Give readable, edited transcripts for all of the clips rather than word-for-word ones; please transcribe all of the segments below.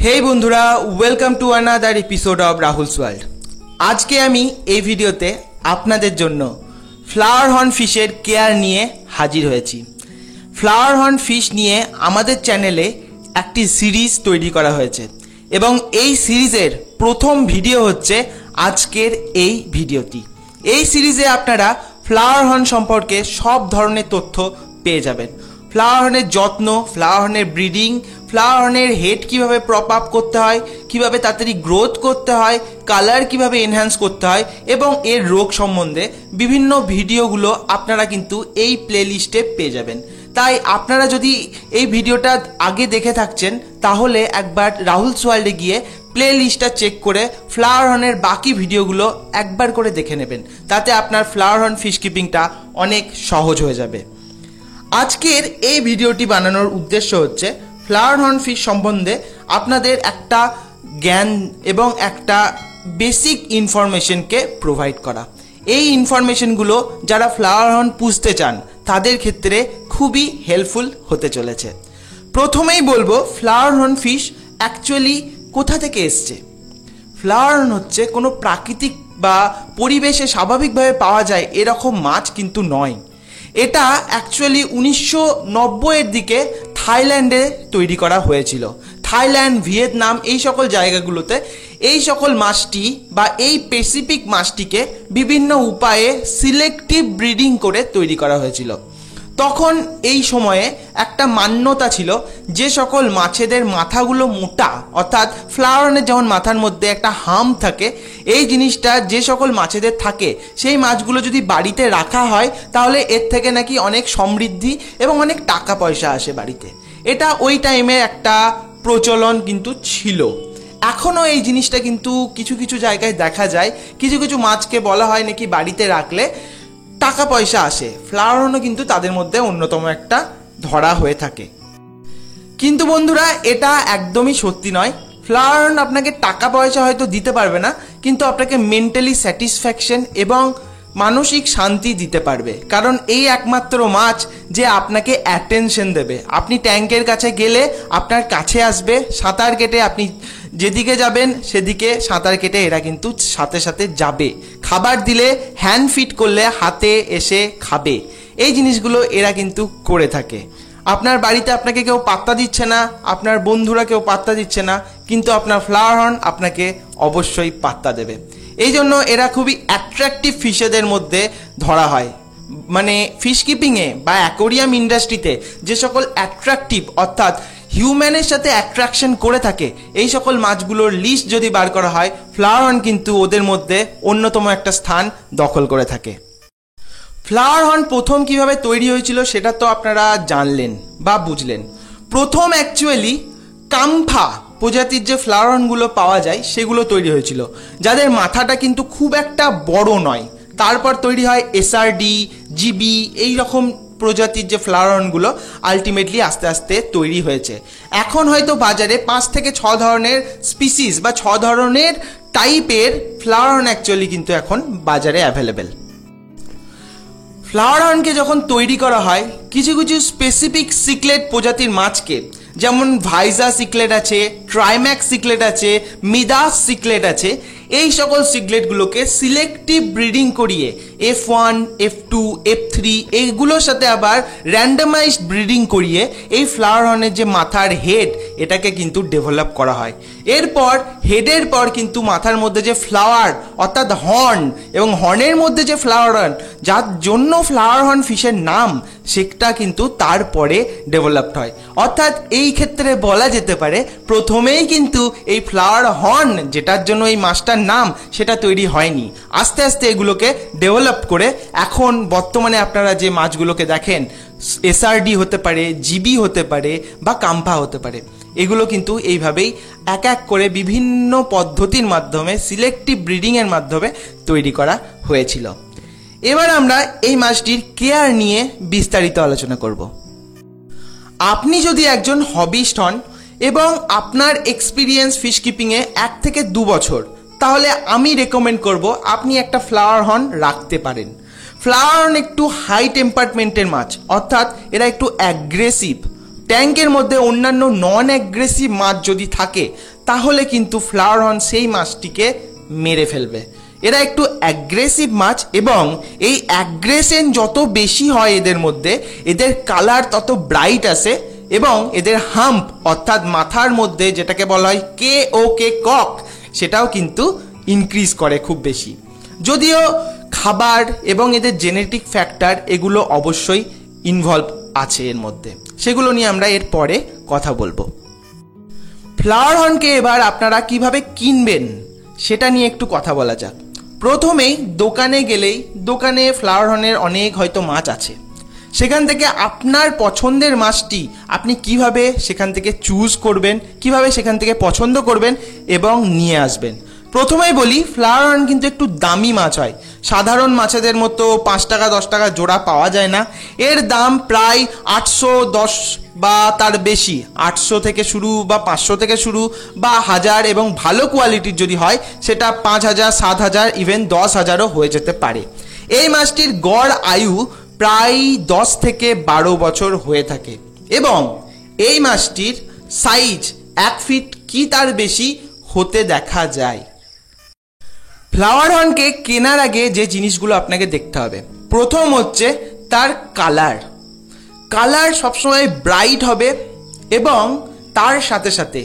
হেই বন্ধুরা, welcome to another episode of Rahul's world. আজকে আমি এই ভিডিওতে আপনাদের জন্য ফ্লাওয়ার হর্ন ফিশের কেয়ার নিয়ে হাজির হয়েছি। ফ্লাওয়ার হর্ন ফিশ নিয়ে আমাদের চ্যানেলে একটি সিরিজ তৈরি করা হয়েছে এবং এই সিরিজের প্রথম ভিডিও হচ্ছে আজকের এই ভিডিওটি। এই সিরিজে আপনারা ফ্লাওয়ার হর্ন সম্পর্কে সব ধরনের তথ্য পেয়ে যাবেন। ফ্লাওয়ার হর্নের যত্ন, ফ্লাওয়ার হর্নের ব্রিডিং, ফ্লাওয়ার হর্নের হেড কীভাবে প্রপ আপ করতে হয়, কীভাবে তাড়াতাড়ি গ্রোথ করতে হয়, কালার কীভাবে এনহ্যান্স করতে হয় এবং এর রোগ সম্বন্ধে বিভিন্ন ভিডিওগুলো আপনারা কিন্তু এই প্লেলিস্টে পেয়ে যাবেন। তাই আপনারা যদি এই ভিডিওটা আগে দেখে থাকছেন তাহলে একবার রাহুলস ওয়ার্ল্ডে গিয়ে প্লে লিস্টটা চেক করে ফ্লাওয়ার হর্নের বাকি ভিডিওগুলো একবার করে দেখে নেবেন। তাতে আপনার ফ্লাওয়ার হর্ন ফিশ কিপিংটা অনেক সহজ হয়ে যাবে। আজকের এই ভিডিওটি বানানোর উদ্দেশ্য হচ্ছে ফ্লাওয়ার হর্ন ফিশ সম্বন্ধে আপনাদের একটা জ্ঞান এবং একটা বেসিক ইনফরমেশনকে প্রোভাইড করা। এই ইনফরমেশনগুলো যারা ফ্লাওয়ার হর্ন পুষতে চান তাদের ক্ষেত্রে খুবই হেল্পফুল হতে চলেছে। প্রথমেই বলবো ফ্লাওয়ার হর্ন ফিশ অ্যাকচুয়ালি কোথা থেকে এসছে। ফ্লাওয়ার হর্ন হচ্ছে কোনো প্রাকৃতিক বা পরিবেশে স্বাভাবিকভাবে পাওয়া যায় এরকম মাছ কিন্তু নয়। এটা অ্যাকচুয়ালি 1990-এর দিকে থাইল্যান্ডে তৈরি করা হয়েছিল। থাইল্যান্ড, ভিয়েতনাম এই সকল জায়গাগুলোতে এই সকল মাছটি বা এই প্যাসিফিক মাছটিকে বিভিন্ন উপায়ে সিলেক্টিভ ব্রিডিং করে তৈরি করা হয়েছিল। তখন এই সময়ে একটা মান্যতা ছিল যে সকল মাছেদের মাথাগুলো মোটা, অর্থাৎ ফ্লাওয়ার হর্নের যেমন মাথার মধ্যে একটা হাম থাকে, এই জিনিসটা যে সকল মাছেদের থাকে সেই মাছগুলো যদি বাড়িতে রাখা হয় তাহলে এর থেকে নাকি অনেক সমৃদ্ধি এবং অনেক টাকা পয়সা আসে বাড়িতে। এটা ওই টাইমে একটা প্রচলন কিন্তু ছিল। এখনও এই জিনিসটা কিন্তু কিছু কিছু জায়গায় দেখা যায়। কিছু কিছু মাছকে বলা হয় নাকি বাড়িতে রাখলে টাকা পয়সা আসে। ফ্লাওয়ার হর্নও কিন্তু তাদের মধ্যে অন্যতম একটা ধরা হয়ে থাকে। কিন্তু বন্ধুরা, এটা একদমই সত্যি নয়। ফ্লাওয়ার হর্ন আপনাকে টাকা পয়সা হয়তো দিতে পারবে না, কিন্তু আপনাকে মেন্টালি স্যাটিসফ্যাকশন এবং মানসিক শান্তি দিতে পারবে। কারণ এই একমাত্র মাছ যে আপনাকে অ্যাটেনশন দেবে। আপনি ট্যাঙ্কের কাছে গেলে আপনার কাছে আসবে, সাঁতার কেটে আপনি যেদিকে যাবেন সেদিকে সাঁতার কেটে এরা কিন্তু সাথে সাথে যাবে। খাবার দিলে হ্যান্ড ফিট করলে হাতে এসে খাবে। এই জিনিসগুলো এরা কিন্তু করে থাকে। আপনার বাড়িতে আপনাকে কেউ পাত্তা দিচ্ছে না, আপনার বন্ধুরা কেউ পাত্তা দিচ্ছে না, কিন্তু আপনার ফ্লাওয়ার হর্ন আপনাকে অবশ্যই পাত্তা দেবে। এই জন্য এরা খুবই অ্যাট্রাকটিভ ফিশেদের মধ্যে ধরা হয়। মানে ফিশ কিপিংয়ে বা অ্যাকোরিয়াম ইন্ডাস্ট্রিতে যে সকল অ্যাট্রাকটিভ অর্থাৎ হিউম্যানের সাথে অ্যাট্রাকশন করে থাকে এই সকল মাছগুলোর লিস্ট যদি বার করা হয়, ফ্লাওয়ার হর্ন কিন্তু ওদের মধ্যে অন্যতম একটা স্থান দখল করে থাকে। ফ্লাওয়ার হর্ন প্রথম কিভাবে তৈরি হয়েছিল সেটা তো আপনারা জানলেন বা বুঝলেন। প্রথম অ্যাকচুয়ালি কাম্ফা প্রজাতির যে ফ্লাওয়ার হর্নগুলো পাওয়া যায় সেগুলো তৈরি হয়েছিল, যাদের মাথাটা কিন্তু খুব একটা বড় নয়। তারপর তৈরি হয় এসআরডি, জিবি, এই রকম প্রজাতির যে ফ্লাওয়ার হর্নগুলো আলটিমেটলি আস্তে আস্তে তৈরি হয়েছে। এখন হয়তো বাজারে 5 থেকে 6 ধরনের স্পিসিস বা 6 ধরনের টাইপের ফ্লাওয়ার হর্ন অ্যাকচুয়ালি কিন্তু এখন বাজারে অ্যাভেলেবেল। ফ্লাওয়ার হর্নকে যখন তৈরি করা হয় কিছু কিছু স্পেসিফিক সিকলেট প্রজাতির মাছকে, যেমন ভাইজা সিকলেট আছে, ট্রাইম্যাক্স সিকলেট আছে, মিদাস সিকলেট আছে, এই সকল সিকলেটগুলোকে সিলেক্টিভ ব্রিডিং করিয়ে F1, F2, F3 এইগুলোর সাথে আবার র্যান্ডামাইজড ব্রিডিং করিয়ে এই ফ্লাওয়ার হর্নের যে মাথার হেড এটাকে কিন্তু ডেভেলপ করা হয়। এরপর হেডের পর কিন্তু মাথার মধ্যে যে ফ্লাওয়ার অর্থাৎ হর্ন এবং হর্নের মধ্যে যে ফ্লাওয়ার হর্ন, যার জন্য ফ্লাওয়ার হর্ন ফিশের নাম, সেটা কিন্তু তারপরে ডেভেলপড হয়। অর্থাৎ এই ক্ষেত্রে বলা যেতে পারে প্রথমেই কিন্তু এই ফ্লাওয়ার হর্ন যেটার জন্য এই মাছটার নাম সেটা তৈরি হয়নি। আস্তে আস্তে এগুলোকে ডেভেলপ করে এখন বর্তমানে আপনারা যে মাছগুলোকে দেখেন এসআরডি হতে পারে, জিবি হতে পারে বা কাম্ফা হতে পারে, এগুলো কিন্তু এইভাবেই এক এক করে বিভিন্ন পদ্ধতির মাধ্যমে সিলেক্টিভ ব্রিডিংয়ের মাধ্যমে তৈরি করা হয়েছিল। এবার আমরা এই মাছটির কেয়ার নিয়ে বিস্তারিত আলোচনা করব। আপনি যদি একজন হবিস্ট হন এবং আপনার এক্সপিরিয়েন্স ফিশ কিপিংয়ে 1 থেকে 2 বছর, তাহলে আমি রেকমেন্ড করব আপনি একটা ফ্লাওয়ার হর্ন রাখতে পারেন। ফ্লাওয়ার হর্ন একটু হাই টেম্পারমেন্টের মাছ, অর্থাৎ এরা একটু অ্যাগ্রেসিভ। ট্যাঙ্কের মধ্যে অন্যান্য নন অ্যাগ্রেসিভ মাছ যদি থাকে তাহলে কিন্তু ফ্লাওয়ার হর্ন সেই মাছটিকে মেরে ফেলবে। এরা একটু অ্যাগ্রেসিভ মাছ এবং এই অ্যাগ্রেশন যত বেশি হয় এদের মধ্যে, এদের কালার তত ব্রাইট আসে এবং এদের হাম্প অর্থাৎ মাথার মধ্যে যেটাকে বলা হয় কে কক, সেটাও কিন্তু ইনক্রিজ করে খুব বেশি। যদিও খাবার এবং এদের জেনেটিক ফ্যাক্টর এগুলো অবশ্যই ইনভলভ আছে এর মধ্যে, সেগুলো নিয়ে আমরা এর পরে কথা বলবো। ফ্লাওয়ার হর্নকে এবার আপনারা কিভাবে কিনবেন সেটা নিয়ে একটু কথা বলা যাক। প্রথমেই দোকানে গেলেই দোকানে ফ্লাওয়ার হর্নের অনেক হয়তো মাছ আছে, সেখান থেকে আপনার পছন্দের মাছটি আপনি কিভাবে সেখান থেকে চুজ করবেন, কিভাবে সেখান থেকে পছন্দ করবেন এবং নিয়ে আসবেন। প্রথমেই বলি, ফ্লাওয়ার হর্ন কিন্তু একটু দামি মাছ হয়, সাধারণ মাছেদের মতো 5 টাকা 10 টাকা জোড়া পাওয়া যায় না। এর দাম প্রায় 810 বা তার বেশি, 800 থেকে শুরু বা 500 থেকে শুরু বা 1000, এবং ভালো কোয়ালিটির যদি হয় সেটা 5000, 7000, ইভেন 10,000ও হয়ে যেতে পারে। এই মাছটির গড় আয়ু প্রায় 10 থেকে 12 বছর হয়ে থাকে এবং এই মাছটির সাইজ 1 ফিট কি তার বেশি হতে দেখা যায়। ফ্লাওয়ার হর্নকে কেনার আগে যে জিনিসগুলো আপনাকে দেখতে হবে, প্রথম হচ্ছে তার কালার। কালার সবসময় ব্রাইট হবে এবং তার সাথে সাথে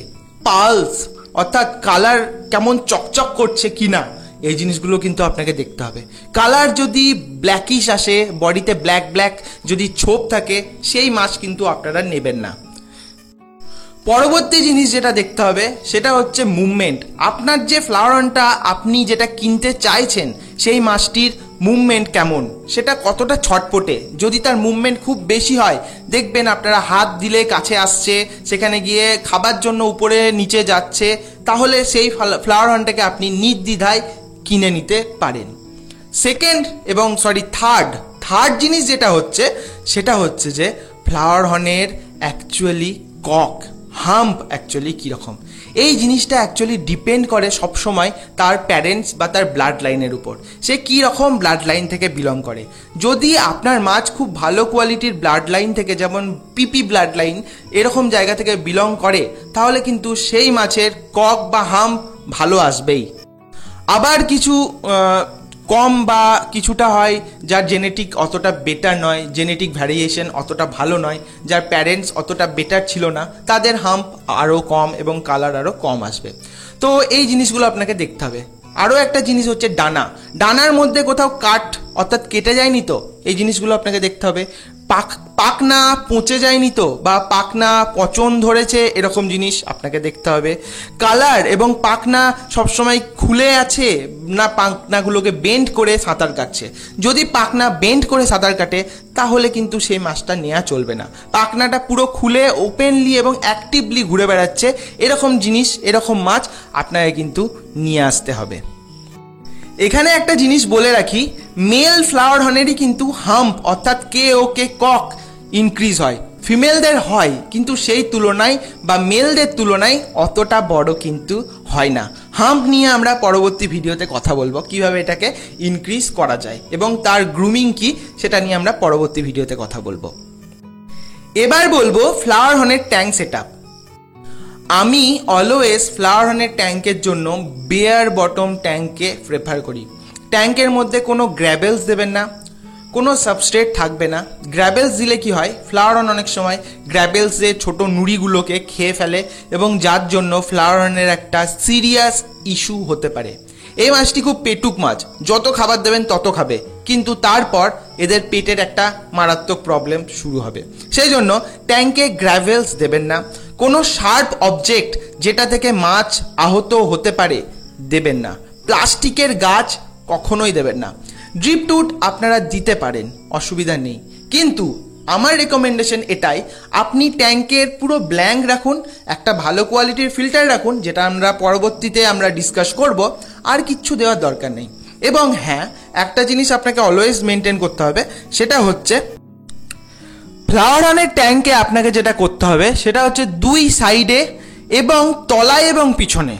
পালস অর্থাৎ কালার কেমন চকচক করছে কিনা, এই জিনিসগুলো কিন্তু আপনাকে দেখতে হবে। কালার যদি ব্ল্যাকিশ আসে, বডিতে ব্ল্যাক ব্ল্যাক যদি ছোপ থাকে, সেই মাছ কিন্তু আপনারা নেবেন না। পরবর্তী জিনিস যেটা দেখতে হবে সেটা হচ্ছে মুভমেন্ট। আপনার যে ফ্লাওয়ার হর্নটা আপনি যেটা কিনতে চাইছেন সেই মাছটির মুভমেন্ট কেমন, সেটা কতটা ছটপটে। যদি তার মুভমেন্ট খুব বেশি হয়, দেখবেন আপনারা হাত দিলে কাছে আসছে, সেখানে গিয়ে খাবার জন্য উপরে নিচে যাচ্ছে, তাহলে সেই ফ্লাওয়ার হর্নটাকে আপনি নির্দ্বিধায় কিনে নিতে পারেন। সেকেন্ড এবং থার্ড জিনিস যেটা হচ্ছে সেটা হচ্ছে যে ফ্লাওয়ার হর্নের অ্যাকচুয়ালি কক হাম্প অ্যাকচুয়ালি কীরকম। এই জিনিসটা অ্যাকচুয়ালি ডিপেন্ড করে সবসময় তার প্যারেন্টস বা তার ব্লাড লাইনের উপর, সে কী রকম ব্লাড লাইন থেকে বিলং করে। যদি আপনার মাছ খুব ভালো কোয়ালিটির ব্লাড লাইন থেকে, যেমন পিপি ব্লাড লাইন এরকম জায়গা থেকে বিলং করে, তাহলে কিন্তু সেই মাছের কক বা হাম্প ভালো আসবেই। আবার কিছু কম বা কিছুটা হয় যার জেনেটিক অতটা বেটার নয়, জেনেটিক ভ্যারিয়েশন অতটা ভালো নয়, যার প্যারেন্টস অতটা বেটার ছিল না, তাদের হাম্প আরও কম এবং কালার আরও কম আসবে। তো এই জিনিসগুলো আপনাকে দেখতে হবে। আরও একটা জিনিস হচ্ছে ডানার মধ্যে কোথাও কাট অর্থাৎ কেটে যায়নি তো, এই জিনিসগুলো আপনাকে দেখতে হবে। পাকনা পচে যায়নি তো, বা পাকনা পচন ধরেছে, এরকম জিনিস আপনাকে দেখতে হবে। কালার এবং পাকনা সবসময় খুলে আছে না পাকনাগুলোকে বেন্ড করে সাঁতার কাটছে। যদি পাকনা বেন্ড করে সাঁতার কাটে তাহলে কিন্তু সেই মাছটা নেওয়া চলবে না। পাকনাটা পুরো খুলে ওপেনলি এবং অ্যাক্টিভলি ঘুরে বেড়াচ্ছে, এরকম জিনিস এরকম মাছ আপনাকে কিন্তু নিয়ে আসতে হবে। এখানে একটা জিনিস বলে রাখি, মেল ফ্লাওয়ার হর্নেরই কিন্তু হাম্প অর্থাৎ কে কক ইনক্রিজ হয়, ফিমেলদের হয় কিন্তু সেই তুলনায় বা মেলদের তুলনায় অতটা বড় কিন্তু হয় না। হাম্প নিয়ে আমরা পরবর্তী ভিডিওতে কথা বলবো, কিভাবে এটাকে ইনক্রিজ করা যায় এবং তার গ্রুমিং কি সেটা নিয়ে আমরা পরবর্তী ভিডিওতে কথা বলবো। এবার বলবো ফ্লাওয়ার হর্নের ট্যাঙ্ক সেটআপ। আমি অলওয়েজ ফ্লাওয়ার হর্নের ট্যাঙ্কের জন্য বেয়ার বটম ট্যাঙ্কে প্রেফার করি। ট্যাঙ্কের মধ্যে কোনো গ্র্যাবেলস দেবেন না, কোনো সাবস্ট্রেট থাকবে না। গ্র্যাবেলস দিলে কি হয়, ফ্লাওয়ার হর্ন অনেক সময় গ্র্যাবেলসের ছোট নুড়িগুলোকে খেয়ে ফেলে এবং যার জন্য ফ্লাওয়ার হর্নের একটা সিরিয়াস ইস্যু হতে পারে। এই মাছটি খুব পেটুক মাছ, যত খাবার দেবেন তত খাবে, কিন্তু তারপর এদের পেটের একটা মারাত্মক প্রবলেম শুরু হবে। সেই জন্য ট্যাঙ্কে গ্র্যাভেলস দেবেন না। কোনো শার্প অবজেক্ট যেটা থেকে মাছ আহত হতে পারে দেবেন না। প্লাস্টিকের গাছ কখনোই দেবেন না। ড্রিপ টুট আপনারা দিতে পারেন, অসুবিধা নেই, কিন্তু আমার রেকমেন্ডেশন এটাই, আপনি ট্যাঙ্কের পুরো ব্ল্যাঙ্ক রাখুন, একটা ভালো কোয়ালিটির ফিল্টার রাখুন, যেটা আমরা পরবর্তীতে আমরা ডিসকাস করব, আর কিচ্ছু দেওয়ার দরকার নেই। এবং হ্যাঁ, একটা জিনিস আপনাকে অলওয়েজ মেনটেন করতে হবে, সেটা হচ্ছে ফ্লাওয়ার হর্নের ট্যাঙ্কে আপনাকে যেটা করতে হবে সেটা হচ্ছে দুই সাইডে এবং তলায় এবং পিছনে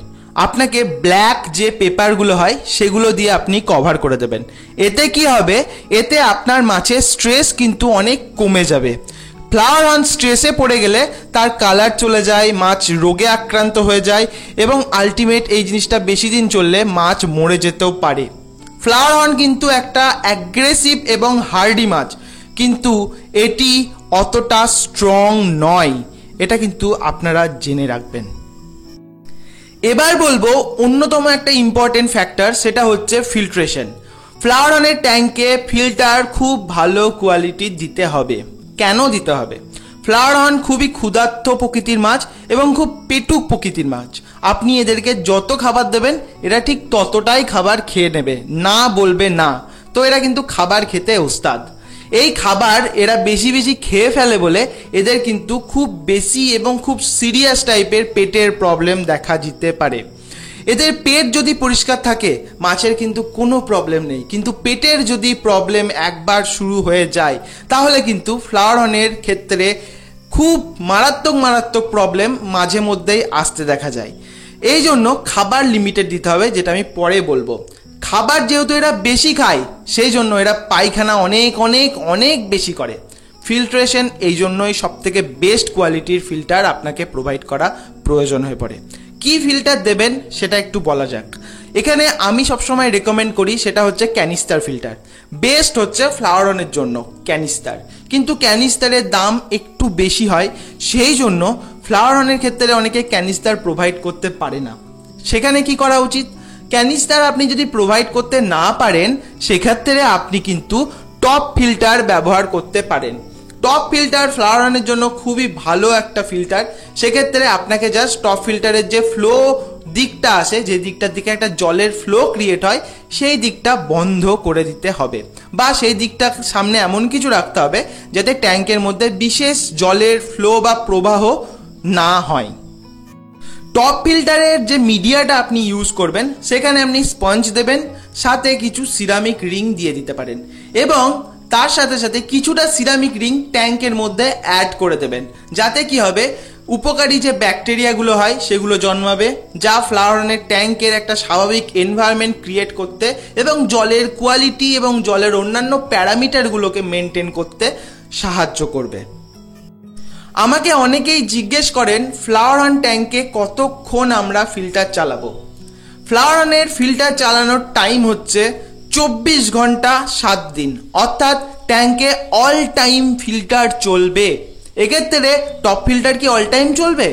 আপনাকে ব্ল্যাক যে পেপারগুলো হয় সেগুলো দিয়ে আপনি কভার করে দেবেন। এতে কি হবে, এতে আপনার মাছের স্ট্রেস কিন্তু অনেক কমে যাবে। ফ্লাওয়ার হর্ন স্ট্রেসে পড়ে গেলে তার কালার চলে যায়, মাছ রোগে আক্রান্ত হয়ে যায় এবং আলটিমেট এই জিনিসটা বেশি দিন চললে মাছ মরে যেতেও পারে। ফ্লাওয়ার হর্ন কিন্তু একটা অ্যাগ্রেসিভ এবং হার্ডি মাছ, কিন্তু এটি অতটা স্ট্রং নয়, এটা কিন্তু আপনারা জেনে রাখবেন। এবার বলবো অন্যতম একটা ইম্পর্টেন্ট ফ্যাক্টর, সেটা হচ্ছে ফিল্ট্রেশন। ফ্লাওয়ার হর্নের ট্যাঙ্কে ফিল্টার খুব ভালো কোয়ালিটির দিতে হবে। কেন দিতে হবে? ফ্লাওয়ার হর্ন খুবই ক্ষুধার্ত প্রকৃতির মাছ এবং খুব পেটুক প্রকৃতির মাছ। আপনি এদেরকে যত খাবার দেবেন এরা ঠিক ততটাই খাবার খেয়ে নেবে, না বলবে না। তো এরা কিন্তু খাবার খেতে ওস্তাদ। এই খাবার এরা বেশি বেশি খেয়ে ফেলে বলে এদের কিন্তু খুব বেশি এবং খুব সিরিয়াস টাইপের পেটের প্রবলেম দেখা দিতে পারে। এদের পেট যদি পরিষ্কার থাকে মাছের কিন্তু কোনো প্রবলেম নেই, কিন্তু পেটের যদি প্রবলেম একবার শুরু হয়ে যায় তাহলে কিন্তু ফ্লাওয়ার হর্নের ক্ষেত্রে খুব মারাত্মক প্রবলেম মাঝে মধ্যেই আসতে দেখা যায়। এই জন্য খাবার লিমিটেড দিতে হবে, যেটা আমি পরে বলবো। খাবার যেহেতু এরা বেশি খায় সেই জন্য এরা পায়খানা অনেক অনেক অনেক বেশি করে। ফিল্ট্রেশন এই জন্যই সবথেকে বেস্ট কোয়ালিটির ফিল্টার আপনাকে প্রোভাইড করা প্রয়োজন হয়ে পড়ে। কি ফিল্টার দেবেন সেটা একটু বলা যাক। এখানে আমি সবসময় রেকমেন্ড করি সেটা হচ্ছে ক্যানিস্টার ফিল্টার। বেস্ট হচ্ছে ফ্লাওয়ার হর্নের জন্য ক্যানিস্টার, কিন্তু ক্যানিস্টারের দাম একটু বেশি হয়, সেই জন্য ফ্লাওয়ার হর্নের ক্ষেত্রে অনেকে ক্যানিস্টার প্রোভাইড করতে পারে না। সেখানে কি করা উচিত? ক্যানিস্টার আপনি যদি প্রোভাইড করতে না পারেন সেক্ষেত্রে আপনি কিন্তু টপ ফিল্টার ব্যবহার করতে পারেন। টপ ফিল্টার ফ্লাওয়ার হর্নের জন্য খুবই ভালো একটা ফিল্টার। সেক্ষেত্রে আপনাকে জাস্ট টপ ফিল্টারের যে ফ্লো দিকটা আসে, যে দিকটার দিকে একটা জলের ফ্লো ক্রিয়েট হয়, সেই দিকটা বন্ধ করে দিতে হবে, বা সেই দিকটা সামনে এমন কিছু রাখতে হবে যাতে ট্যাঙ্কের মধ্যে বিশেষ জলের ফ্লো বা প্রবাহ না হয়। টপ ফিল্টারের যে মিডিয়াটা আপনি ইউজ করবেন সেখানে আপনি স্পঞ্জ দেবেন, সাথে কিছু সিরামিক রিং দিয়ে দিতে পারেন এবং তার সাথে সাথে কিছুটা সিরামিক রিং ট্যাঙ্কের মধ্যে অ্যাড করে দেবেন, যাতে কি হবে, উপকারী যে ব্যাকটেরিয়াগুলো হয় সেগুলো জন্মাবে, যা ফ্লাওয়ার হর্নের ট্যাঙ্কের একটা স্বাভাবিক এনভায়রনমেন্ট ক্রিয়েট করতে এবং জলের কোয়ালিটি এবং জলের অন্যান্য প্যারামিটারগুলোকে মেনটেন করতে সাহায্য করবে। আমাকে অনেকেই জিজ্ঞেস করেন ফ্লাওয়ার হর্ন ট্যাঙ্কে কতক্ষণ আমরা ফিল্টার চালাবো। ফ্লাওয়ার হর্নের ফিল্টার চালানোর টাইম হচ্ছে 24 ঘন্টা 7 দিন, অর্থাৎ ট্যাঙ্কে অল টাইম ফিল্টার চলবে। এক্ষেত্রে টপ ফিল্টার কি অল টাইম চলবে,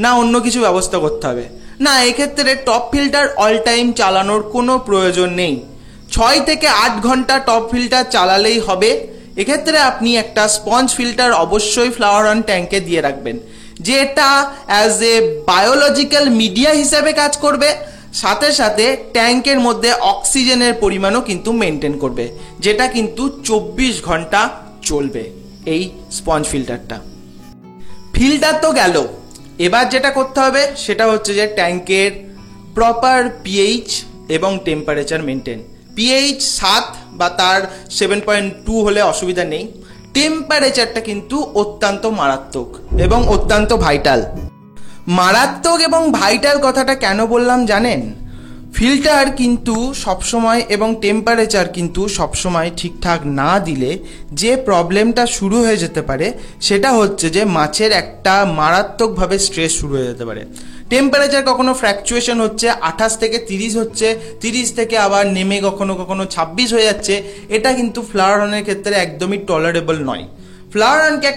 না অন্য কিছু ব্যবস্থা করতে হবে? না, এক্ষেত্রে টপ ফিল্টার অল টাইম চালানোর কোনো প্রয়োজন নেই। 6 থেকে 8 ঘন্টা টপ ফিল্টার চালালেই হবে। এক্ষেত্রে আপনি একটা স্পঞ্জ ফিল্টার অবশ্যই ফ্লাওয়ার হর্ন ট্যাঙ্কে দিয়ে রাখবেন, যেটা অ্যাজ এ বায়োলজিক্যাল মিডিয়া হিসেবে কাজ করবে, সাথে সাথে ট্যাঙ্কের মধ্যে অক্সিজেনের পরিমাণও কিন্তু মেনটেন করবে, যেটা কিন্তু 24 ঘন্টা চলবে এই স্পঞ্জ ফিল্টারটা। ফিল্টার তো গেল, এবার যেটা করতে হবে সেটা হচ্ছে যে ট্যাঙ্কের প্রপার পিএইচ এবং টেম্পারেচার মেনটেন। পিএইচ 7 বা তার 7.2 হলে অসুবিধা নেই। টেম্পারেচারটা কিন্তু অত্যন্ত মারাত্মক এবং অত্যন্ত ভাইটাল। মারাত্মক এবং ভাইটাল কথাটা কেন বললাম জানেন? ফিল্টার কিন্তু সবসময় এবং টেম্পারেচার কিন্তু সবসময় ঠিকঠাক না দিলে যে প্রবলেমটা শুরু হয়ে যেতে পারে সেটা হচ্ছে যে মাছের একটা মারাত্মকভাবে স্ট্রেস শুরু হয়ে যেতে পারে। টেম্পারেচার কখনো ফ্র্যাকচুয়েশন হচ্ছে, 28 থেকে 30 হচ্ছে, 30 থেকে আবার নেমে কখনো কখনো 26 হয়ে যাচ্ছে, এটা কিন্তু ফ্লাওয়ার হর্নের ক্ষেত্রে একদমই টলারেবল নয়। ফ্লাওয়ার হর্নকে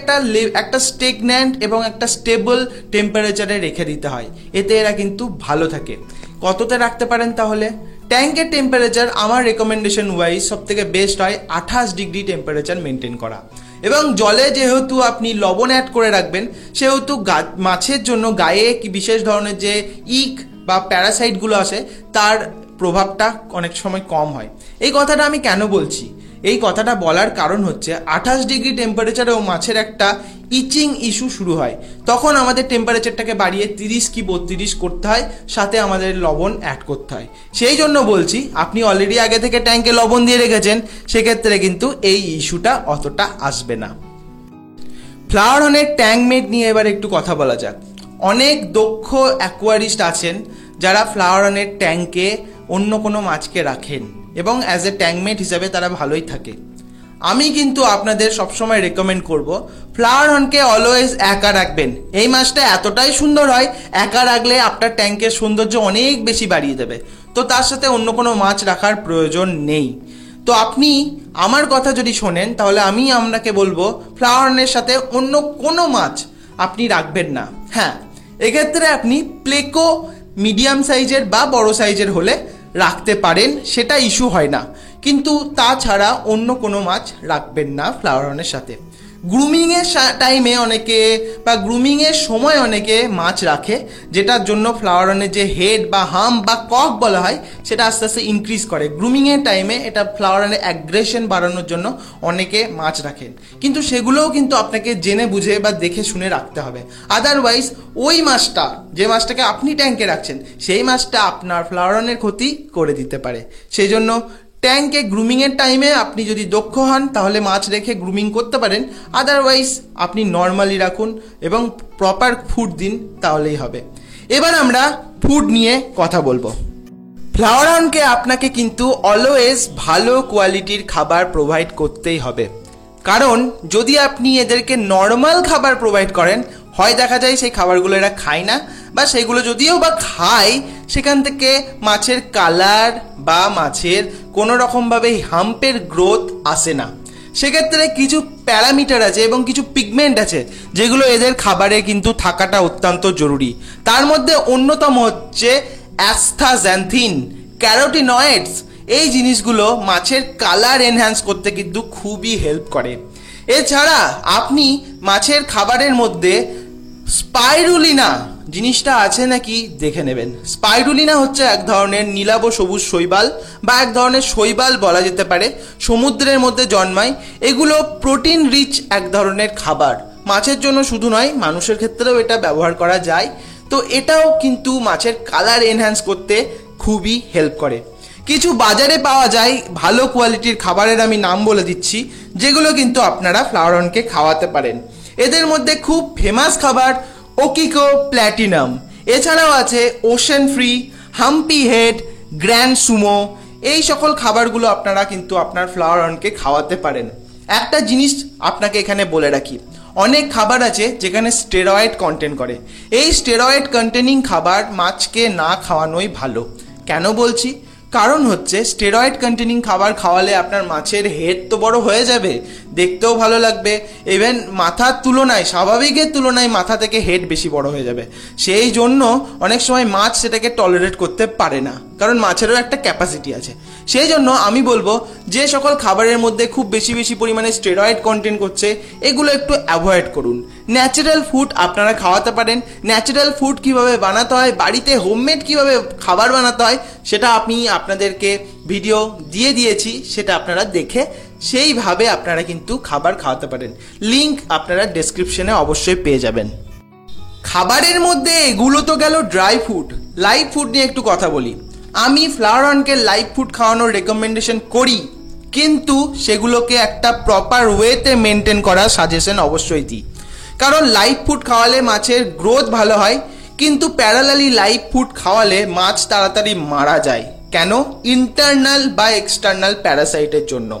একটা স্টেগন্যান্ট এবং একটা স্টেবল টেম্পারেচারে রেখে দিতে হয়, এতে এরা কিন্তু ভালো থাকে। কততে রাখতে পারেন তাহলে? ট্যাঙ্কের টেম্পারেচার আমার রেকমেন্ডেশন ওয়াইজ সব থেকে বেস্ট হয় 28 ডিগ্রি টেম্পারেচার মেনটেন করা। এবং জলে যেহেতু আপনি লবণ অ্যাড করে রাখবেন সেহেতু মাছের জন্য গায়ে কি বিশেষ ধরনের যে ইক বা প্যারাসাইটগুলো আসে তার প্রভাবটা অনেক সময় কম হয়। এই কথাটা আমি কেন বলছি? এই কথাটা বলার কারণ হচ্ছে 28 ডিগ্রি টেম্পারেচারেও মাছের একটা ইচিং ইস্যু শুরু হয়, তখন আমাদের টেম্পারেচারটাকে বাড়িয়ে 30 কি 32 করতে হয়, সাথে আমাদের লবণ অ্যাড করতে হয়। সেই জন্য বলছি, আপনি অলরেডি আগে থেকে ট্যাঙ্কে লবণ দিয়ে রেখেছেন, সেক্ষেত্রে কিন্তু এই ইস্যুটা অতটা আসবে না। ফ্লাওয়ার হর্নের ট্যাঙ্ক মেট নিয়ে এবার একটু কথা বলা যাক। অনেক দক্ষ অ্যাকোয়ারিস্ট আছেন যারা ফ্লাওয়ার হর্নের ট্যাঙ্কে অন্য কোনো মাছকে রাখেন এবং অ্যাজ এ ট্যাঙ্ক মেট হিসাবে তারা ভালোই থাকে। আমি কিন্তু আপনাদের সবসময় রেকমেন্ড করব ফ্লাওয়ার হর্নকে অলওয়েজ একা রাখবেন। এই মাছটা এতটাই সুন্দর হয়, একা রাখলে আপনার ট্যাঙ্কের সৌন্দর্য অনেক বেশি বাড়িয়ে দেবে। তো তার সাথে অন্য কোনো মাছ রাখার প্রয়োজন নেই। তো আপনি আমার কথা যদি শোনেন তাহলে আমি আপনাকে বলবো ফ্লাওয়ার হর্নের সাথে অন্য কোনো মাছ আপনি রাখবেন না। হ্যাঁ, এক্ষেত্রে আপনি প্লেকো মিডিয়াম সাইজের বা বড় সাইজের হলে রাখতে পারেন, সেটা ইস্যু হয় না, কিন্তু তাছাড়া অন্য কোনো মাছ রাখবেন না ফ্লাওয়ার হর্নের সাথে। গ্রুমিংয়ের টাইমে অনেকে বা গ্রুমিংয়ের সময় অনেকে মাছ রাখে, যেটার জন্য ফ্লাওয়ার হর্নের যে হেড বা হাম বা কক বলা হয় সেটা আস্তে আস্তে ইনক্রিজ করে। গ্রুমিংয়ের টাইমে এটা ফ্লাওয়ার হর্নের অ্যাগ্রেশন বাড়ানোর জন্য অনেকে মাছ রাখেন, কিন্তু সেগুলোও কিন্তু আপনাকে জেনে বুঝে বা দেখে শুনে রাখতে হবে। আদারওয়াইজ ওই মাছটা, যে মাছটাকে আপনি ট্যাঙ্কে রাখছেন, সেই মাছটা আপনার ফ্লাওয়ার হর্নের ক্ষতি করে দিতে পারে। সেই জন্য ট্যাঙ্কে গ্রুমিংয়ের টাইমে আপনি যদি দক্ষ হন তাহলে মাছ রেখে গ্রুমিং করতে পারেন, আদারওয়াইজ আপনি নর্মালি রাখুন এবং প্রপার ফুড দিন, তাহলেই হবে। এবার আমরা ফুড নিয়ে কথা বলবো। ফ্লাওয়ার হর্নকে আপনাকে কিন্তু অলওয়েজ ভালো কোয়ালিটির খাবার প্রোভাইড করতেই হবে, কারণ যদি আপনি এদেরকে নর্মাল খাবার প্রোভাইড করেন, হয় দেখা যায় সেই খাবারগুলো এরা খায় না, বা সেগুলো যদিও বা খায় সেখান থেকে মাছের কালার বা মাছের কোনো রকমভাবে হাম্পের গ্রোথ আসে না। সেক্ষেত্রে কিছু প্যারামিটার আছে এবং কিছু পিগমেন্ট আছে যেগুলো এদের খাবারে কিন্তু থাকাটা অত্যন্ত জরুরি। তার মধ্যে অন্যতম হচ্ছে অ্যাস্থাক্সান্থিন, ক্যারোটিনয়েডস। এই জিনিসগুলো মাছের কালার এনহ্যান্স করতে কিন্তু খুবই হেল্প করে। এছাড়া আপনি মাছের খাবারের মধ্যে স্পাইরুলিনা জিনিসটা আছে নাকি দেখে নেবেন। স্পাইরুলিনা হচ্ছে এক ধরনের নীলাভ সবুজ শৈবাল বা এক ধরনের শৈবাল বলা যেতে পারে, সমুদ্রের মধ্যে জন্মায়। এগুলো প্রোটিন রিচ এক ধরনের খাবার, মাছের জন্য শুধু নয় মানুষের ক্ষেত্রেও এটা ব্যবহার করা যায়। তো এটাও কিন্তু মাছের কালার এনহ্যান্স করতে খুবই হেল্প করে। কিছু বাজারে পাওয়া যায় ভালো কোয়ালিটির খাবারের আমি নাম বলে দিচ্ছি, যেগুলো কিন্তু আপনারা ফ্লাওয়ার হর্নকে খাওয়াতে পারেন। এদের মধ্যে খুব ফেমাস খাবার ওকিকো প্ল্যাটিনাম, এছাড়াও আছে ocean free, Hampi head, grand Sumo. এই সকল খাবারগুলো আপনারা কিন্তু আপনার ফ্লাওয়ার হর্নকে খাওয়াতে পারেন। একটা জিনিস আপনাকে এখানে বলে রাখি, অনেক খাবার আছে যেখানে স্টেরয়েড কন্টেন্ট করে। এই স্টেরয়েড কন্টেনিং খাবার মাছকে না খাওয়ানোই ভালো। কেন বলছি? কারণ হচ্ছে স্টেরয়েড কন্টেনিং খাবার খাওয়ালে আপনার মাছের হেড তো বড় হয়ে যাবে, দেখতেও ভালো লাগবে, ইভেন মাথার তুলনায়, স্বাভাবিকের তুলনায় মাথা থেকে হেড বেশি বড় হয়ে যাবে। সেই জন্য অনেক সময় মাছ সেটাকে টলারেট করতে পারে না, কারণ মাছেরও একটা ক্যাপাসিটি আছে। সেই জন্য আমি বলবো যে সকল খাবারের মধ্যে খুব বেশি বেশি পরিমাণে স্টেরয়েড কন্টেন্ট করছে এগুলো একটু অ্যাভয়েড করুন। ন্যাচারাল ফুড আপনারা খাওয়াতে পারেন। ন্যাচারাল ফুড কিভাবে বানাতে হয়, বাড়িতে হোমমেড কিভাবে খাবার বানাতে হয়, সেটা আমি আপনাদেরকে ভিডিও দিয়ে দিয়েছি, সেটা আপনারা দেখে সেইভাবে আপনারা কিন্তু খাবার খাওয়াতে পারেন। লিংক আপনারা ডেসক্রিপশনে অবশ্যই পেয়ে যাবেন। খাবারের মধ্যে এগুলো তো গেল ড্রাই ফুড। লাইভ ফুড নিয়ে একটু কথা বলি। আমি ফ্লাওয়ার হর্নকে লাইভ ফুড খাওয়ানোর রেকমেন্ডেশন করি, কিন্তু সেগুলোকে একটা প্রপার ওয়েতে মেনটেন করার সাজেশন অবশ্যই দিই। কারণ লাইভ ফুড খাওয়ালে মাছের গ্রোথ ভালো হয়, কিন্তু প্যারালালি লাইভ ফুড খাওয়ালে মাছ তাড়াতাড়ি মারা যায়। কেন? ইন্টারনাল বা এক্সটার্নাল প্যারাসাইটের জন্য।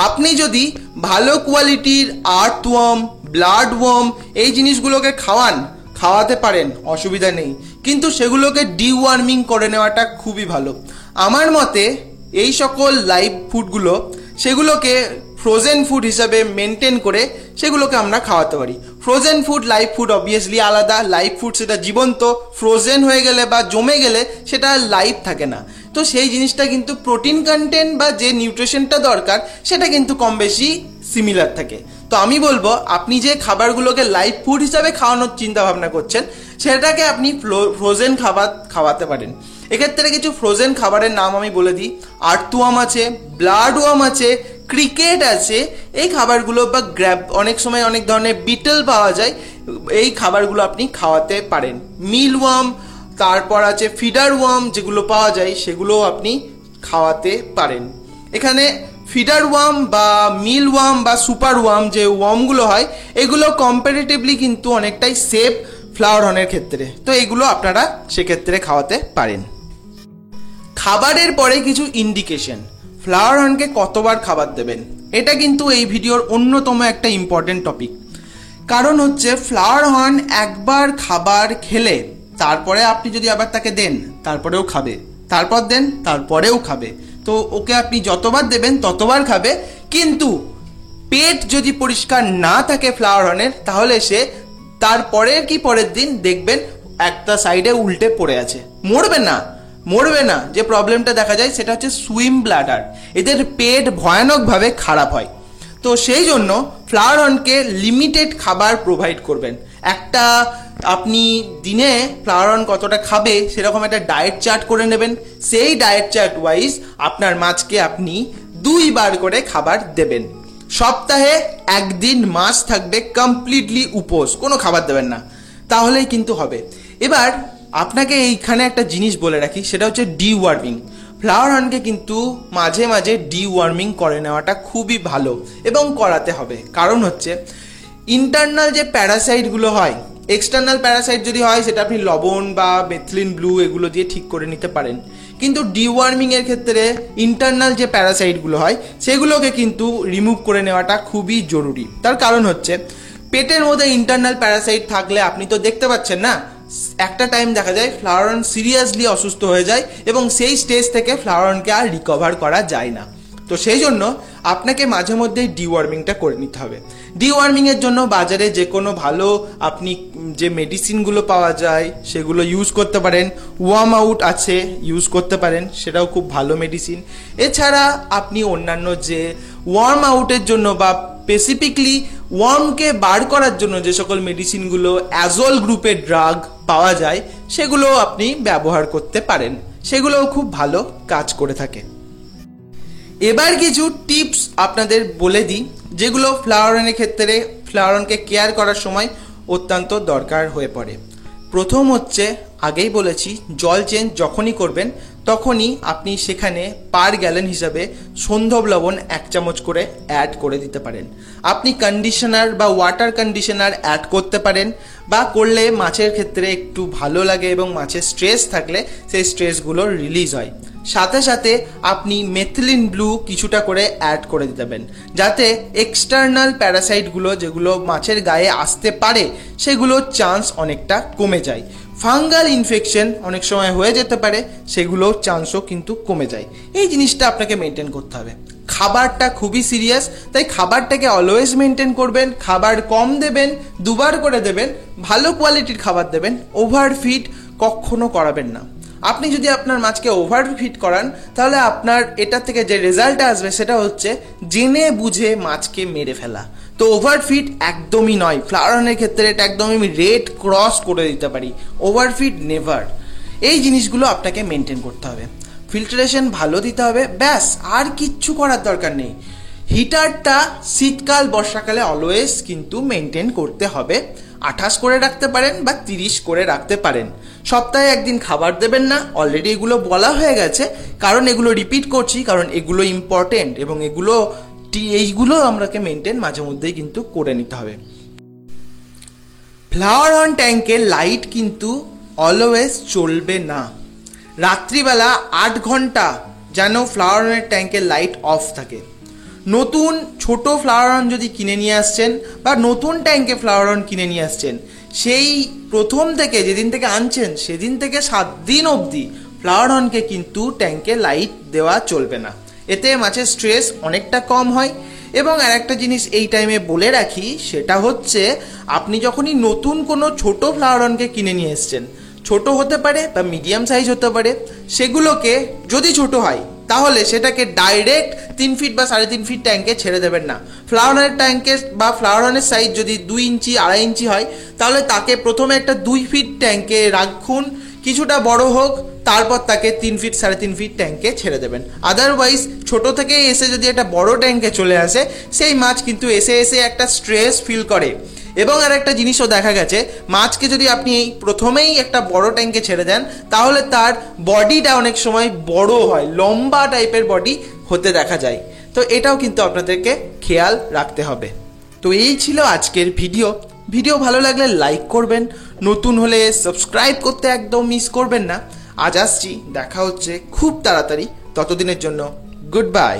আপনি যদি ভালো কোয়ালিটির আর্থওয়ার্ম, ব্লাড ওয়ার্ম এই জিনিসগুলোকে খাওয়াতে পারেন, অসুবিধা নেই, কিন্তু সেগুলোকে ডিওয়ার্মিং করে নেওয়াটা খুবই ভালো। আমার মতে এই সকল লাইভ ফুডগুলো সেগুলোকে ফ্রোজেন ফুড হিসাবে মেনটেন করে সেগুলোকে আমরা খাওয়াতে পারি। Frozen food, live food obviously আলাদা। লাইভ ফুড সেটা জীবন্ত, ফ্রোজেন হয়ে গেলে বা জমে গেলে সেটা লাইভ থাকে না। তো সেই জিনিসটা কিন্তু প্রোটিন কন্টেন্ট বা যে নিউট্রিশনটা দরকার সেটা কিন্তু কম বেশি সিমিলার থাকে। তো আমি বলবো আপনি যে খাবারগুলোকে লাইভ ফুড হিসাবে খাওয়ানোর চিন্তা ভাবনা করছেন সেটাকে আপনি ফ্রোজেন খাবার খাওয়াতে পারেন। এক্ষেত্রে কিছু ফ্রোজেন খাবারের নাম আমি বলে দিই। আর্থওয়ার্ম আছে, ব্লাড ওয়ার্ম আছে, ক্রিকেট আছে। এই খাবারগুলো বা অনেক সময় অনেক ধরনের বিটল পাওয়া যায়, এই খাবারগুলো আপনি খাওয়াতে পারেন। মিল ওয়ার্ম, তারপর আছে ফিডার ওয়ার্ম, যেগুলো পাওয়া যায় সেগুলো আপনি খাওয়াতে পারেন। এখানে ফিডার ওয়ার্ম বা মিল ওয়ার্ম বা সুপার ওয়ার্ম যে ওয়ার্মগুলো হয় এগুলো কম্পারেটিভলি কিন্তু অনেকটাই সেফ ফ্লাওয়ার হর্নের ক্ষেত্রে। তো এগুলো আপনারা সেক্ষেত্রে খাওয়াতে পারেন। খাবারের পরে কিছু ইন্ডিকেশন, ফ্লাওয়ার হর্নকে কতবার খাবার দেবেন। এটা কিন্তু এই ভিডিওর অন্যতম একটা ইম্পর্টেন্ট টপিক। কারণ হচ্ছে ফ্লাওয়ার হর্ন একবার খাবার খেলে তারপরে আপনি যদি আবার তাকে দেন তারপরেও খাবে, তারপর দেন তারপরেও খাবে। তো ওকে আপনি যতবার দেবেন ততবার খাবে, কিন্তু পেট যদি পরিষ্কার না থাকে ফ্লাওয়ার হর্নের তাহলে সে তারপরে কি পরের দিন দেখবেন একটা সাইডে উল্টে পড়ে আছে। মরবে না, যে প্রবলেমটা দেখা যায় সেটা হচ্ছে সুইম ব্লাডার। এদের পেট ভয়ানকভাবে খারাপ হয়। তো সেই জন্য ফ্লাওয়ার হর্নকে লিমিটেড খাবার প্রোভাইড করবেন। একটা আপনি দিনে ফ্লাওয়ার হর্ন কতটা খাবে সেরকম একটা ডায়েট চার্ট করে নেবেন। সেই ডায়েট চার্ট ওয়াইজ আপনার মাছকে আপনি 2 বার করে খাবার দেবেন। সপ্তাহে একদিন মাছ থাকবে কমপ্লিটলি উপোস, কোনো খাবার দেবেন না, তাহলেই কিন্তু হবে। এবার আপনাকে এইখানে একটা জিনিস বলে রাখি, সেটা হচ্ছে ডিওয়ার্মিং। ফ্লাওয়ার হর্নকে কিন্তু মাঝে মাঝে ডিওয়ার্মিং করে নেওয়াটা খুবই ভালো এবং করাতে হবে। কারণ হচ্ছে ইন্টারনাল যে প্যারাসাইটগুলো হয়, এক্সটার্নাল প্যারাসাইট যদি হয় সেটা আপনি লবণ বা মেথিলিন ব্লু এগুলো দিয়ে ঠিক করে নিতে পারেন, কিন্তু ডিওয়ার্মিংয়ের ক্ষেত্রে ইন্টারনাল যে প্যারাসাইটগুলো হয় সেগুলোকে কিন্তু রিমুভ করে নেওয়াটা খুবই জরুরি। তার কারণ হচ্ছে পেটের মধ্যে ইন্টারনাল প্যারাসাইট থাকলে আপনি তো দেখতে পাচ্ছেন না, একটা টাইম দেখা যায় ফ্লাওয়ার হর্ন সিরিয়াসলি অসুস্থ হয়ে যায় এবং সেই স্টেজ থেকে ফ্লাওয়ার হর্নকে আর রিকভার করা যায় না। তো সেই জন্য আপনাকে মাঝে মধ্যেই ডিওয়ার্মিংটা করে নিতে হবে। ডিওয়ার্মিংয়ের জন্য বাজারে যে কোনো ভালো আপনি যে মেডিসিনগুলো পাওয়া যায় সেগুলো ইউজ করতে পারেন। ওয়ার্ম আউট আছে, ইউজ করতে পারেন, সেটাও খুব ভালো মেডিসিন। এছাড়া আপনি অন্যান্য যে ওয়ার্ম আউটের জন্য বা স্পেসিফিকলি ওয়ার্মকে বার করার জন্য যে সকল মেডিসিনগুলো অ্যাজল গ্রুপের ড্রাগ পাওয়া যায় সেগুলো আপনি ব্যবহার করতে পারেন, সেগুলোও খুব ভালো কাজ করে থাকে। এবার কিছু টিপস আপনাদের বলে দিই যেগুলো ফ্লাওয়ার হর্নের ক্ষেত্রে ফ্লাওয়ার হর্নকে কেয়ার করার সময় অত্যন্ত দরকার হয়ে পড়ে। প্রথম হচ্ছে, আগেই বলেছি, জল চেঞ্জ যখনই করবেন তখনই আপনি সেখানে পার গ্যালন হিসাবে সন্ধব লবণ 1 চামচ করে অ্যাড করে দিতে পারেন। আপনি কন্ডিশনার বা ওয়াটার কন্ডিশনার অ্যাড করতে পারেন, বা করলে মাছের ক্ষেত্রে একটু ভালো লাগে এবং মাছের স্ট্রেস থাকলে সেই স্ট্রেসগুলো রিলিজ হয়। সাথে সাথে আপনি মেথিলিন ব্লু কিছুটা করে অ্যাড করে দিতেবেন, যাতে এক্সটার্নাল প্যারাসাইটগুলো যেগুলো মাছের গায়ে আসতে পারে সেগুলোর চান্স অনেকটা কমে যায়। ফাঙ্গাল ইনফেকশন অনেক সময় হয়ে যেতে পারে, সেগুলোর চান্সও কিন্তু কমে যায়। এই জিনিসটা আপনাকে মেনটেন করতে হবে। খাবারটা খুবই সিরিয়াস, তাই খাবারটাকে অলওয়েজ মেনটেন করবেন। খাবার কম দেবেন, 2 বার করে দেবেন, ভালো কোয়ালিটির খাবার দেবেন, ওভারফিড কখনো করাবেন না। আপনি যদি আপনার মাছকে ওভারফিড করান তাহলে আপনার এটা থেকে যে রেজাল্টটা আসবে সেটা হচ্ছে জেনে বুঝে মাছকে মেরে ফেলা। তো ওভারফিড একদমই নয়, ফ্লাওয়ার হর্নের ক্ষেত্রে এটা একদমই আমি রেড ক্রস করে দিতে পারি। ওভারফিড নেভার। এই জিনিসগুলো আপনাকে মেনটেন করতে হবে। ফিল্টারেশন ভালো দিতে হবে, ব্যাস, আর কিচ্ছু করার দরকার নেই। হিটারটা শীতকাল বর্ষাকালে অলওয়েজ কিন্তু মেনটেন করতে হবে। 28 করে রাখতে পারেন বা 30 করে রাখতে পারেন। সপ্তাহে একদিন খাবার দেবেন না, অলরেডি এগুলো বলা হয়ে গেছে, কারণ এগুলো রিপিট করছি, কারণ এগুলো ইম্পর্টেন্ট এবং এইগুলো আমরাকে মেনটেন মাঝে মধ্যেই কিন্তু করে নিতে হবে। ফ্লাওয়ার হর্ন ট্যাঙ্কে লাইট কিন্তু অলওয়েজ চলবে না। রাত্রিবেলা 8 ঘন্টা যেন ফ্লাওয়ার হর্নের ট্যাঙ্কে লাইট অফ থাকে। নতুন ছোট ফ্লাওয়ার হর্ন যদি কিনে নিয়ে আসছেন বা নতুন ট্যাঙ্কে ফ্লাওয়ার হর্ন কিনে নিয়ে আসছেন, সেই প্রথম থেকে যেদিন থেকে আনছেন সেদিন থেকে 7 দিন অবধি ফ্লাওয়ার হর্নকে কিন্তু ট্যাঙ্কে লাইট দেওয়া চলবে না। এতে মাছের স্ট্রেস অনেকটা কম হয়। এবং আর একটা জিনিস এই টাইমে বলে রাখি, সেটা হচ্ছে আপনি যখনই নতুন কোনো ছোট ফ্লাওয়ার হর্নকে কিনে নিয়ে এসছেন, ছোট হতে পারে বা মিডিয়াম সাইজ হতে পারে, সেগুলোকে যদি ছোট হয় তাহলে সেটাকে ডাইরেক্ট 3 ফিট বা 3.5 ফিট ট্যাঙ্কে ছেড়ে দেবেন না। ফ্লাওয়ার হর্নের ট্যাঙ্কে বা ফ্লাওয়ার হর্নের সাইজ যদি 2 ইঞ্চি 2.5 ইঞ্চি হয় তাহলে তাকে প্রথমে একটা 2 ফিট ট্যাঙ্কে রাখুন, কিছুটা বড় হোক, তারপর তাকে 3 ফিট 3.5 ফিট ট্যাঙ্কে ছেড়ে দেবেন। আদারওয়াইজ ছোট থেকে এসে যদি একটা বড় ট্যাঙ্কে চলে আসে, সেই মাছ কিন্তু এসে একটা স্ট্রেস ফিল করে। এবং আর একটা জিনিসও দেখা গেছে, মাছকে যদি আপনি প্রথমেই একটা বড় ট্যাঙ্কে ছেড়ে দেন তাহলে তার বডিটা অনেক সময় বড় হয়, লম্বা টাইপের বডি হতে দেখা যায়। তো এটাও কিন্তু আপনাদেরকে খেয়াল রাখতে হবে। তো এই ছিল আজকের ভিডিও ভালো লাগলে লাইক করবেন, নতুন হলে সাবস্ক্রাইব করতে একদম মিস করবেন না। আজ আসছি, দেখা হচ্ছে খুব তাড়াতাড়ি, ততদিনের জন্য গুড বাই।